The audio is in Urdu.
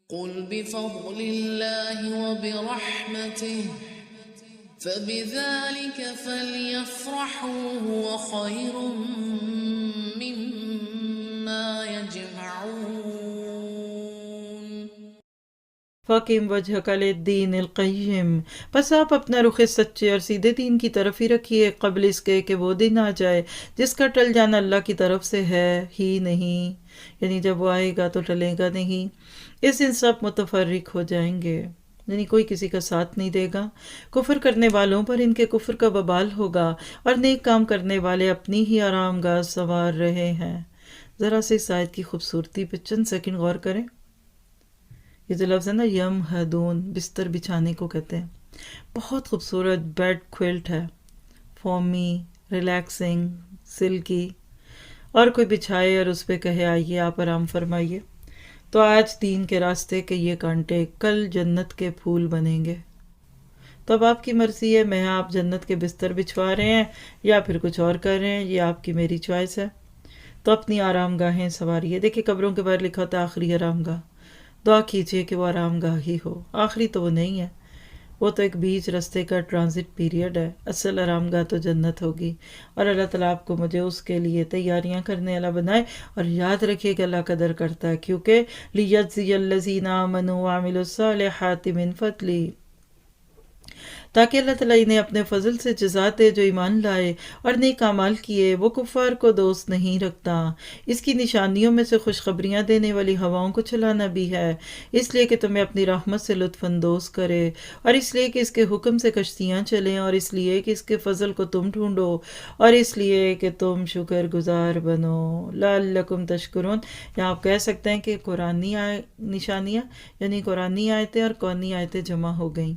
قل بفضل الله وبرحمته فبذلك فليفرحوا هو خير مما يجمعون۔ فَأَقِمْ وَجْهَكَ لِلدِّينِ الْقَيِّمِ، پس آپ اپنا رخ سچے اور سیدھے دین کی طرف ہی رکھیے، قبل اس کے کہ وہ دن آ جائے جس کا ٹل جانا اللہ کی طرف سے ہے ہی نہیں، یعنی جب وہ آئے گا تو ٹلے گا نہیں۔ اس دن سب متفرق ہو جائیں گے، یعنی کوئی کسی کا ساتھ نہیں دے گا۔ کفر کرنے والوں پر ان کے کفر کا وبال ہوگا، اور نیک کام کرنے والے اپنی ہی آرام گاہ سنوار رہے ہیں۔ ذرا سے اس آیت کی خوبصورتی پہ چند سیکنڈ غور کریں۔ یہ جو لفظ ہے نا یم ہدون، بستر بچھانے کو کہتے ہیں، بہت خوبصورت بیڈ کوئلٹ ہے، فومی، ریلیکسنگ، سلکی، اور کوئی بچھائے اور اس پہ کہے آئیے آپ آرام فرمائیے، تو آج دین کے راستے کے یہ کانٹے کل جنت کے پھول بنیں گے۔ تو اب آپ کی مرضی ہے، میں آپ جنت کے بستر بچھوا رہے ہیں یا پھر کچھ اور کر رہے ہیں، یہ آپ کی میری چوائس ہے۔ تو اپنی آرام گاہیں سنواریے۔ دیکھیں قبروں کے باہر لکھا ہوتا ہے آخری آرام گاہ، دعا کیجئے کہ وہ آرام گاہ ہی ہو۔ آخری تو وہ نہیں ہے، وہ تو ایک بیچ رستے کا ٹرانزٹ پیریڈ ہے۔ اصل آرام گاہ تو جنت ہوگی، اور اللہ تعالیٰ آپ کو مجھے اس کے لیے تیاریاں کرنے والا بنائے۔ اور یاد رکھیے کہ اللہ قدر کرتا ہے، کیونکہ لِيَجْزِيَ الَّذِينَ آمَنُوا وَعَمِلُوا الصَّالِحَاتِ مِنْ فَضْلِهِ، تاکہ اللہ تعالیٰ انہیں اپنے فضل سے جزا دے جو ایمان لائے اور نیک اعمال کیے۔ وہ کفار کو دوست نہیں رکھتا۔ اس کی نشانیوں میں سے خوشخبریاں دینے والی ہواؤں کو چلانا بھی ہے، اس لیے کہ تمہیں اپنی رحمت سے لطف اندوز کرے، اور اس لیے کہ اس کے حکم سے کشتیاں چلیں، اور اس لیے کہ اس کے فضل کو تم ڈھونڈو، اور اس لیے کہ تم شکر گزار بنو، لعلکم تشکرون۔ یا آپ کہہ سکتے ہیں کہ قرآنی نشانیاں، یعنی قرآنی آیتیں اور کونی آیتیں جمع ہو گئیں۔